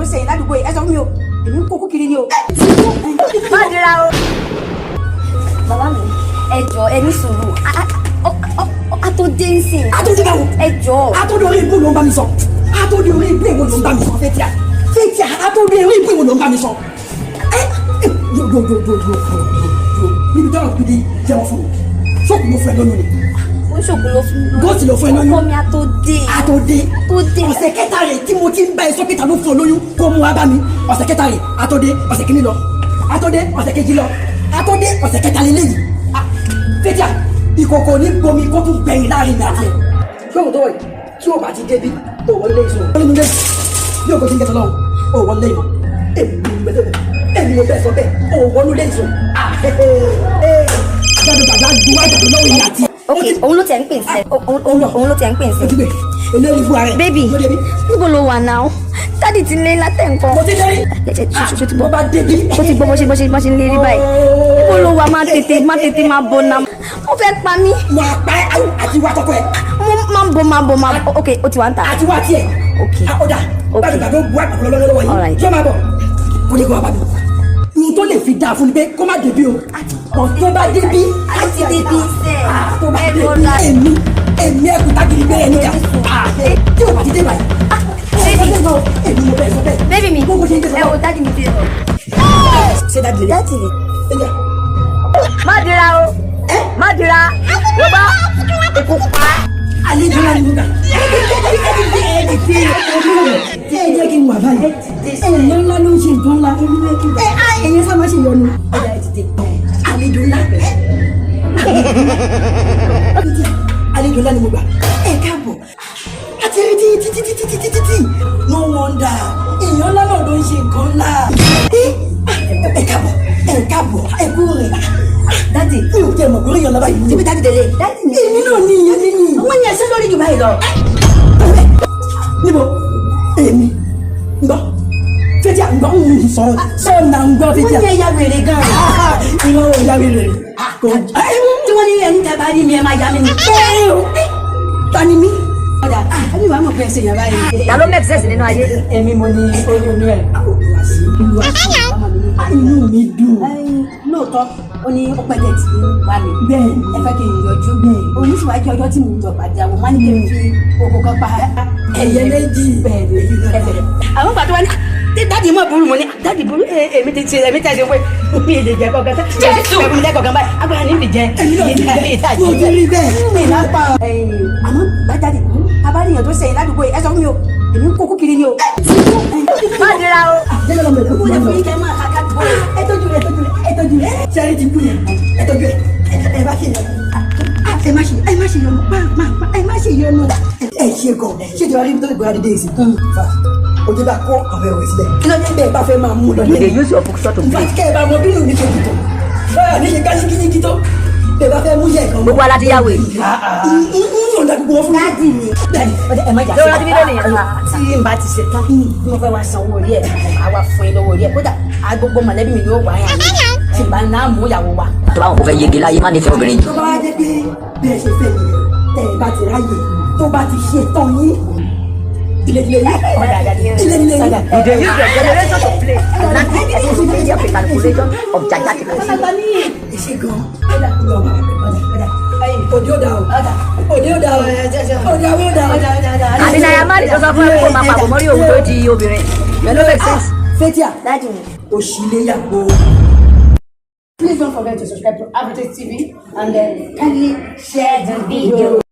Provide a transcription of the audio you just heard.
say that way as of you. You cook killing you. Bàbá mi, ẹ jọ̀ọ́ ẹ ní sùúrù. A tó dé nsìn. A tó dé báwo? Ẹ jọ̀ọ́. A tó dé orí ibú ló ń bá mi sọ. A tó dé orí ibú èwo ló ń bá mi sọ. Fathia. A tó dé orí ibú èwo ló ń bá mi sọ. Yo. Níbi tọ́lọ̀ kúdi jẹ́wọ́ fún mi. Ṣọ́kù ló fún ẹ lónìí ni. Ó ṣòkò ló fún mi. Góòtì ló fún ẹ lóyún. Ọkọ mi a tó dé. A tó dé. Ọ̀sẹ̀ kẹta rẹ̀ tí mo ti ń bá ẹ sọ́kẹ́ta ló fún ọ lóyún kó mú wa bá mi. Ọ̀sẹ̀ kẹta rẹ̀ a tó dé ọ̀sẹ̀ kìíní lọ. A tó dé ọ̀sẹ̀ kejì lọ. A tó dé ọ̀sẹ̀ kẹta lélẹ́yìí. Fathia, ìkòkò ní gbomi kó tún gbẹ̀yìn láàrin mi àti ẹ̀. Ṣé o tó wọ̀ yìí? Tí o bá ti débi, o wọlé ìṣó. Wọlé mi lé. Bí o kò ti ń kẹta lọ́wọ́, o wọlé ìmọ̀. Èmi mo bẹ́ẹ̀ sọ bẹ́ẹ̀, o wọlé ilé ìṣó. Gbàdúgbàdá gbowó àgbàdo lọ́wọ́ ìyá àti. Ok, òun ló tẹ̀ ń pè ń sẹ́. Òun ló tẹ̀ ń pè ń sẹ́. Ojúgbè, eléyìí fún ara ẹ̀. Baby, níbo ló wà náà? Dádì ti lé látẹ̀ nǹkan. Mo ti dé. Ṣé ti Mo gbọ́? bá débi. Ó ti gbọ́ bó ṣe ń lé rí báyìí. Níbo ló wà? Má tètè máa bọ̀ náà. Ó fẹ́ pa mí. Mo àpá àti wá tọkọ ẹ̀. Máa bọ̀. Ok, ó ti wá ń ta. Àti wá tiẹ̀. Ok. Ọ̀dà, gbàdúgbàdá gbowó àgbàdo lọ́wọ́ yìí. Jọ́ máa bọ̀. Kò ní kó wá bá mi. Ní tó lè fi dáa fún mi pé kó má débi o. Tó bá débi. Àti débi sẹ́. Tó bá débi. Èmi ẹ̀kú tágìrì bẹ́ẹ̀ níjà. Tí o bá ti dé báyìí. Èmi mo bẹ́ẹ̀ sọ bẹ́ẹ̀. Baby mi, ẹ wo dádì mi ti rọ̀. Ṣé dádì rẹ̀? Dádì mi. Má dira o. Má dira. Wọ́n bá èkó pa. Àlejò náà ni mo gbà. Ẹ jẹ́ kí n wà báyìí. Èèyàn ńlá ló ń ṣe nǹkan ńlá. Èèyàn sábà ṣe yọnu. Ọ̀dà ẹ̀ ti dé. Àlejò ńlá. Àlejò ńlá ni mo gbà. Ẹ káàbọ̀. Àti rí títí. No wonder. Èèyàn ńlá náà ló ń ṣe nǹkan ńlá. Ẹ káàbọ̀. Ẹ kú rẹ̀. Dádì, mi ò tẹ́ mọ̀ kúrò yàn lọ́ba yìí. Tíbi dádì délé. Dádì mi. Èmi náà ní ìyẹn ní. Wọ́n ní ẹsẹ̀ lórí jù báyìí lọ. Níbo? Èmi. Ngbọ́. Fathia ngbọ́ ń sọ. Sọ̀nà ngbọ́ Fathia. Wọ́n ní ẹ̀yà wèrè gan-an. Ìwọ ò yá wèrè. Tí wọ́n ní ẹni tẹ́ bá rí mi ẹ máa yá mi ni. Ta ni mí? Ọ̀dà, ẹni wàá mọ̀ pé ẹ ṣe yàn báyìí. Ta ló make sense nínú ayé? Èmi mo ní oyún ẹ̀. Inú mi dùn. Lóòótọ́, ó ní ó pẹ́ tẹ̀ tí wà mí. Bẹ́ẹ̀ Ẹ fẹ́ kí n yọjú. Oníṣìwájú ọjọ́ tí mo jọ pàdé àwọn máa ní kí n fi oko kan pa ẹyẹ méjì. bẹ́ẹ̀ ni. Àwọn pàtó wa ní tí dáàdì mọ̀ burú mo ní dáàdì burú èmi ti ṣe pé mi ì lè jẹ kọ̀ọ̀kan tán. Jésù! Ẹ̀mí lẹ́kọ̀ọ̀kan báyìí, agbára ní ìbí jẹ. Mo ti rí bẹ́ẹ̀. Mi lápá. Àmọ́ bá dáàdì abáríyàn tó sẹ́yìn ládùúgbò ẹ sọ fún mi o, èmi ń kókó kiri ni o. Má dira o. Jẹ́jọ́ lọ bẹ̀rẹ̀. Mo lè fún yín kẹ́ máa kàkà tó. Ẹ tọ́jú rẹ̀. Sẹ́rí ti kú yẹn. Ẹ tọ́jú rẹ̀. Ẹ bá ṣe yọnu. Ẹ má ṣe yọnu. Ẹ má ṣe yọnu. Ẹ ṣe gan. Ṣé ìjọba rí tó ìgbéra dídé ìsìn? Ojú bá kó àwọn ẹ̀rọ sílẹ̀. Kí ló dé bẹ́ẹ̀ bá fẹ́ máa mú lọ You dey use your book shot to play. Ìfàtí kẹ́ ẹ bá mọ bínú mi ṣe jùtọ̀. Báyà ní ṣe ká yíkíyíkí tó. Bẹ́ẹ̀ bá fẹ́ mú yẹ ìkan. Gbogbo aládìyàwó yìí. Ń yọ̀ǹda gbogbo wọn fún mi. Dáàdì mi. Dáàdì, ẹ má jà Ṣé o rántí fídíò nìyẹn? Tí n bá ti ṣe tán, mo fẹ́ wá san owó orí ẹ̀, àwa fún ẹ lọ́wọ́ orí ẹ̀. Kódà gbogbo mọ̀lẹ́bí mi yóò wá yàn mí. Tí n bá ná mú ìyàwó wa. Tó bá wọn kò fẹ́ yege láyé má nífẹ̀ẹ́ obìnrin. Tó bá wá dé pé bẹ́ẹ̀ ṣe fẹ́ nìyẹn, tẹ́ ẹ bá ti ráyè, tó bá ti ṣe tán yín. Ilé yìí. Ilé yìí. You dey use your generation to play. Na easy for calculation of gigantic. Ẹ ṣe gan. Òde ó dà o. Òde ó dà o. Òde ó dà o. Àbí náírà má ní sọ́sọ́ fún ẹ kó máa papọ̀ mọ́rí òun tó di obìnrin. Yẹn ló make sense. Fathia, Dáàdì mi. òṣìléyàwó. Please don't forget to subscribe to Advocate TV and kindly share the video.